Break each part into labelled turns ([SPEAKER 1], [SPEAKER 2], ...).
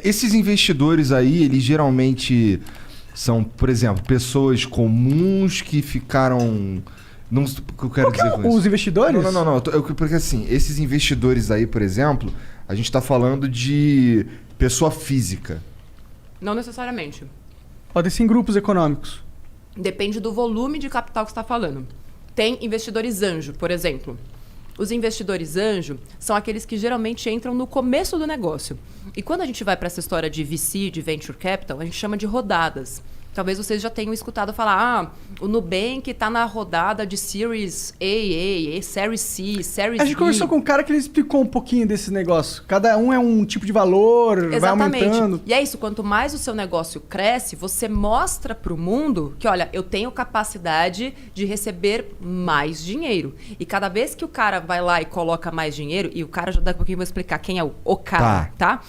[SPEAKER 1] Esses investidores aí, eles geralmente são, por exemplo, pessoas comuns que ficaram... Não, o que eu quero dizer com isso?
[SPEAKER 2] Os investidores?
[SPEAKER 1] Não. Porque assim, esses investidores aí, por exemplo, a gente está falando de pessoa física.
[SPEAKER 3] Não necessariamente.
[SPEAKER 2] Podem ser em grupos econômicos.
[SPEAKER 3] Depende do volume de capital que você está falando. Tem investidores anjo, por exemplo. Os investidores anjo são aqueles que geralmente entram no começo do negócio. E quando a gente vai para essa história de VC, de Venture Capital, a gente chama de rodadas. Talvez vocês já tenham escutado falar, o Nubank está na rodada de Series A, Series C, Series
[SPEAKER 2] A gente
[SPEAKER 3] D.
[SPEAKER 2] conversou com um cara que ele explicou um pouquinho desse negócio. Cada um é um tipo de valor,
[SPEAKER 3] Exatamente.
[SPEAKER 2] vai aumentando.
[SPEAKER 3] E é isso, quanto mais o seu negócio cresce, você mostra para o mundo que, olha, eu tenho capacidade de receber mais dinheiro. E cada vez que o cara vai lá e coloca mais dinheiro, e o cara, já daqui a pouquinho eu vou explicar quem é o cara, tá?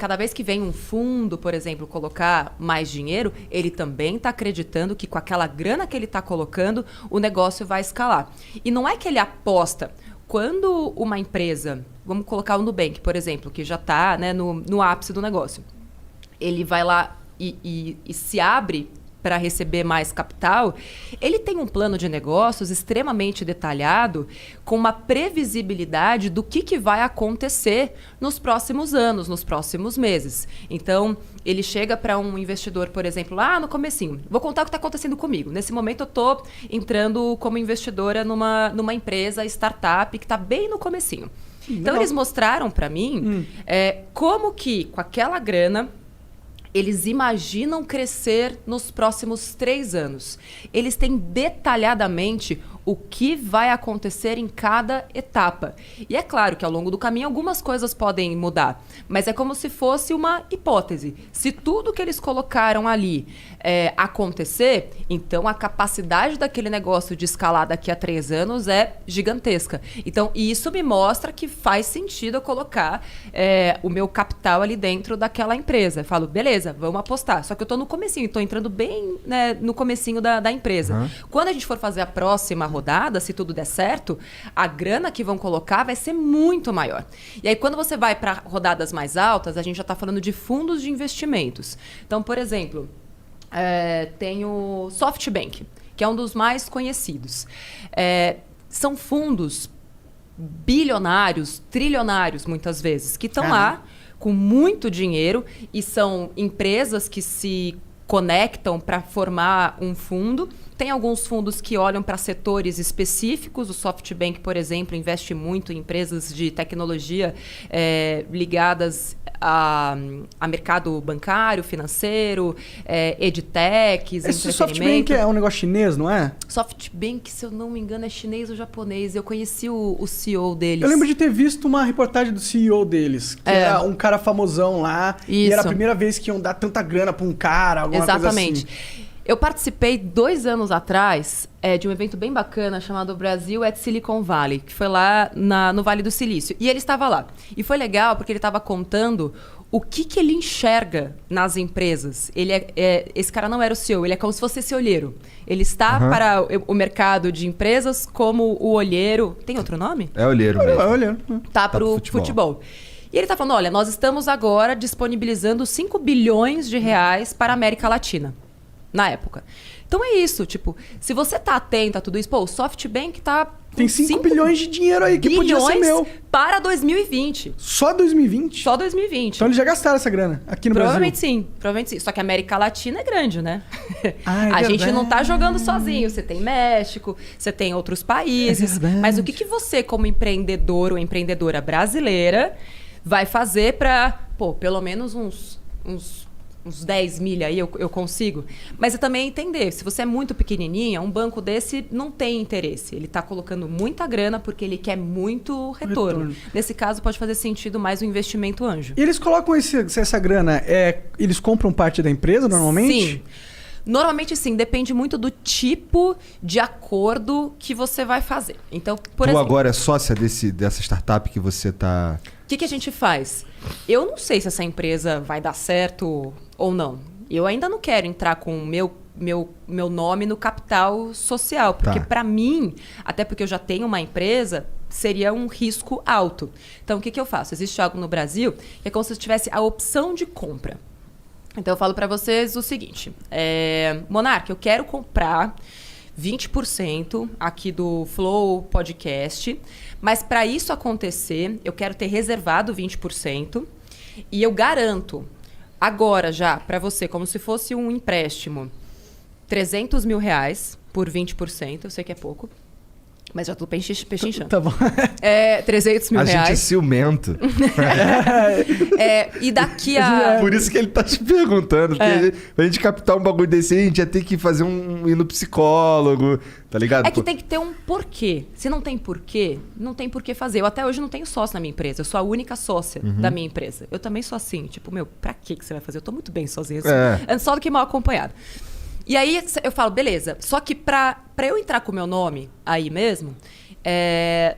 [SPEAKER 3] Cada vez que vem um fundo, por exemplo, colocar mais dinheiro, ele também está acreditando que com aquela grana que ele está colocando, o negócio vai escalar. E não é que ele aposta. Quando uma empresa, vamos colocar o Nubank, por exemplo, que já está, né, no ápice do negócio, ele vai lá e se abre para receber mais capital, ele tem um plano de negócios extremamente detalhado, com uma previsibilidade do que vai acontecer nos próximos anos, nos próximos meses. Então, ele chega para um investidor, por exemplo, lá no comecinho. Vou contar o que está acontecendo comigo. Nesse momento, eu estou entrando como investidora numa empresa, startup, que está bem no comecinho. Então, eles mostraram para mim como que, com aquela grana, eles imaginam crescer nos próximos 3 anos. Eles têm detalhadamente o que vai acontecer em cada etapa. E é claro que ao longo do caminho algumas coisas podem mudar, mas é como se fosse uma hipótese. Se tudo que eles colocaram ali acontecer, então a capacidade daquele negócio de escalar daqui a 3 anos é gigantesca. Então, isso me mostra que faz sentido eu colocar o meu capital ali dentro daquela empresa. Eu falo, beleza, vamos apostar. Só que eu estou no comecinho, estou entrando bem, né, no comecinho da empresa.
[SPEAKER 1] Uhum.
[SPEAKER 3] Quando a gente for fazer a próxima rodada, se tudo der certo, a grana que vão colocar vai ser muito maior. E aí, quando você vai para rodadas mais altas, a gente já está falando de fundos de investimentos. Então, por exemplo, tem o SoftBank, que é um dos mais conhecidos. São fundos bilionários, trilionários, muitas vezes, que estão lá com muito dinheiro e são empresas que se conectam para formar um fundo. Tem alguns fundos que olham para setores específicos. O SoftBank, por exemplo, investe muito em empresas de tecnologia ligadas a mercado bancário, financeiro, edtechs,
[SPEAKER 2] Esse
[SPEAKER 3] entretenimento.
[SPEAKER 2] SoftBank é um negócio chinês, não é?
[SPEAKER 3] SoftBank, se eu não me engano, é chinês ou japonês. Eu conheci o CEO deles.
[SPEAKER 2] Eu lembro de ter visto uma reportagem do CEO deles, que era um cara famosão lá, e era a primeira vez que iam dar tanta grana pra um cara, alguma
[SPEAKER 3] Exatamente.
[SPEAKER 2] coisa assim.
[SPEAKER 3] Eu participei 2 anos atrás de um evento bem bacana chamado Brasil at Silicon Valley, que foi lá no Vale do Silício. E ele estava lá. E foi legal porque ele estava contando o que ele enxerga nas empresas. Esse cara não era o CEO, ele é como se fosse esse olheiro. Ele está para o mercado de empresas como o olheiro... Tem outro nome?
[SPEAKER 1] É olheiro mesmo.
[SPEAKER 2] É olheiro.
[SPEAKER 3] Tá para o futebol. E ele está falando, olha, nós estamos agora disponibilizando 5 bilhões de reais para a América Latina. Na época. Então é isso, tipo, se você tá atento a tudo isso, o SoftBank tá...
[SPEAKER 2] Tem 5 bilhões de dinheiro aí que podia ser meu.
[SPEAKER 3] Para 2020.
[SPEAKER 2] Só 2020?
[SPEAKER 3] Só 2020.
[SPEAKER 2] Então eles já gastaram essa grana aqui no
[SPEAKER 3] Provavelmente
[SPEAKER 2] Brasil?
[SPEAKER 3] Provavelmente sim. Só que a América Latina é grande, né?
[SPEAKER 2] A
[SPEAKER 3] gente não tá jogando sozinho. Você tem México, você tem outros países. Mas o que você, como empreendedor ou empreendedora brasileira, vai fazer para, pelo menos uns 10 mil aí eu consigo. Mas eu também entender, se você é muito pequenininha, um banco desse não tem interesse. Ele está colocando muita grana porque ele quer muito retorno. Nesse caso, pode fazer sentido mais o investimento anjo.
[SPEAKER 2] E eles colocam essa grana, eles compram parte da empresa normalmente?
[SPEAKER 3] Sim. Normalmente, sim. Depende muito do tipo de acordo que você vai fazer. Então, por exemplo...
[SPEAKER 1] Tu agora é sócia dessa startup que você está...
[SPEAKER 3] O que a gente faz? Eu não sei se essa empresa vai dar certo ou não. Eu ainda não quero entrar com o meu nome no capital social. Porque para mim, até porque eu já tenho uma empresa, seria um risco alto. Então, o que eu faço? Existe algo no Brasil que é como se eu tivesse a opção de compra. Então, eu falo para vocês o seguinte. Monark, eu quero comprar 20% aqui do Flow Podcast, mas para isso acontecer, eu quero ter reservado 20% e eu garanto agora já para você, como se fosse um empréstimo, R$300 mil por 20%, eu sei que é pouco, mas já tô pechinchando.
[SPEAKER 2] Tá bom.
[SPEAKER 3] 300 mil
[SPEAKER 1] a
[SPEAKER 3] reais.
[SPEAKER 1] A gente é ciumento.
[SPEAKER 3] E daqui a...
[SPEAKER 1] Por isso que ele tá te perguntando. Porque pra gente captar um bagulho desse aí, a gente ia ter que fazer ir no psicólogo, tá ligado?
[SPEAKER 3] É que tem que ter um porquê. Se não tem porquê, não tem porquê fazer. Eu até hoje não tenho sócio na minha empresa. Eu sou a única sócia da minha empresa. Eu também sou assim. Tipo, pra que você vai fazer? Eu tô muito bem sozinha. Assim, só do que mal acompanhada. E aí eu falo, beleza, só que pra eu entrar com o meu nome aí mesmo,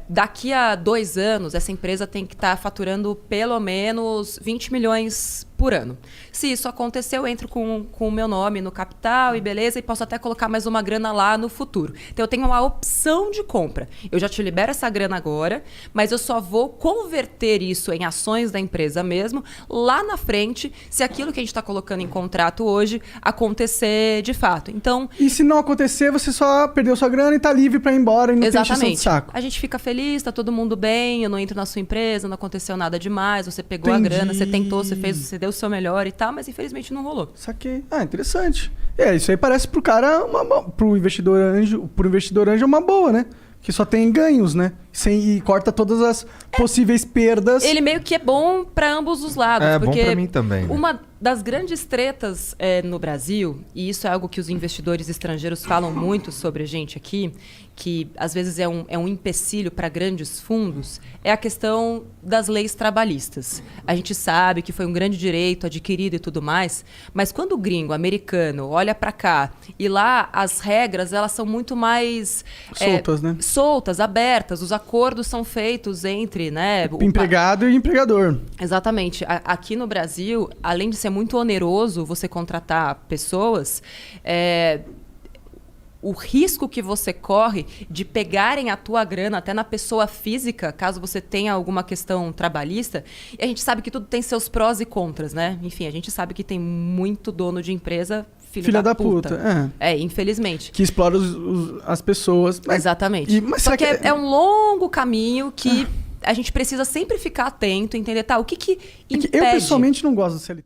[SPEAKER 3] daqui a 2 anos essa empresa tem que estar faturando pelo menos 20 milhões por ano. Se isso acontecer, eu entro com o meu nome no capital e beleza, e posso até colocar mais uma grana lá no futuro. Então eu tenho uma opção de compra. Eu já te libero essa grana agora, mas eu só vou converter isso em ações da empresa mesmo lá na frente, se aquilo que a gente está colocando em contrato hoje acontecer de fato. Então,
[SPEAKER 2] e se não acontecer, você só perdeu sua grana e tá livre para ir embora e não tem encheção de saco.
[SPEAKER 3] A gente fica feliz, tá todo mundo bem, eu não entro na sua empresa, não aconteceu nada demais, você pegou a grana, você tentou, você fez, você deu o seu melhor e tal, mas infelizmente não rolou.
[SPEAKER 2] Saquei. Interessante. Isso aí parece pro cara, pro investidor anjo é uma boa, né? Que só tem ganhos, né? E corta todas as possíveis perdas.
[SPEAKER 3] Ele meio que é bom para ambos os lados. Porque
[SPEAKER 1] bom para mim também. Né?
[SPEAKER 3] Uma das grandes tretas no Brasil, e isso é algo que os investidores estrangeiros falam muito sobre a gente aqui, que às vezes é um empecilho para grandes fundos, é a questão das leis trabalhistas. A gente sabe que foi um grande direito adquirido e tudo mais, mas quando o gringo americano olha para cá e lá as regras elas são muito mais
[SPEAKER 2] soltas, né?
[SPEAKER 3] Soltas, abertas. Os acordos são feitos entre, né,
[SPEAKER 2] o empregado e o empregador.
[SPEAKER 3] Exatamente. Aqui no Brasil, além de ser muito oneroso você contratar pessoas, o risco que você corre de pegarem a tua grana até na pessoa física, caso você tenha alguma questão trabalhista, e a gente sabe que tudo tem seus prós e contras, né? Enfim, a gente sabe que tem muito dono de empresa filha da puta. Infelizmente.
[SPEAKER 2] Que explora as pessoas.
[SPEAKER 3] Exatamente. Só que é um longo caminho que a gente precisa sempre ficar atento, entender, o que impede...
[SPEAKER 2] Eu pessoalmente não gosto do CLT.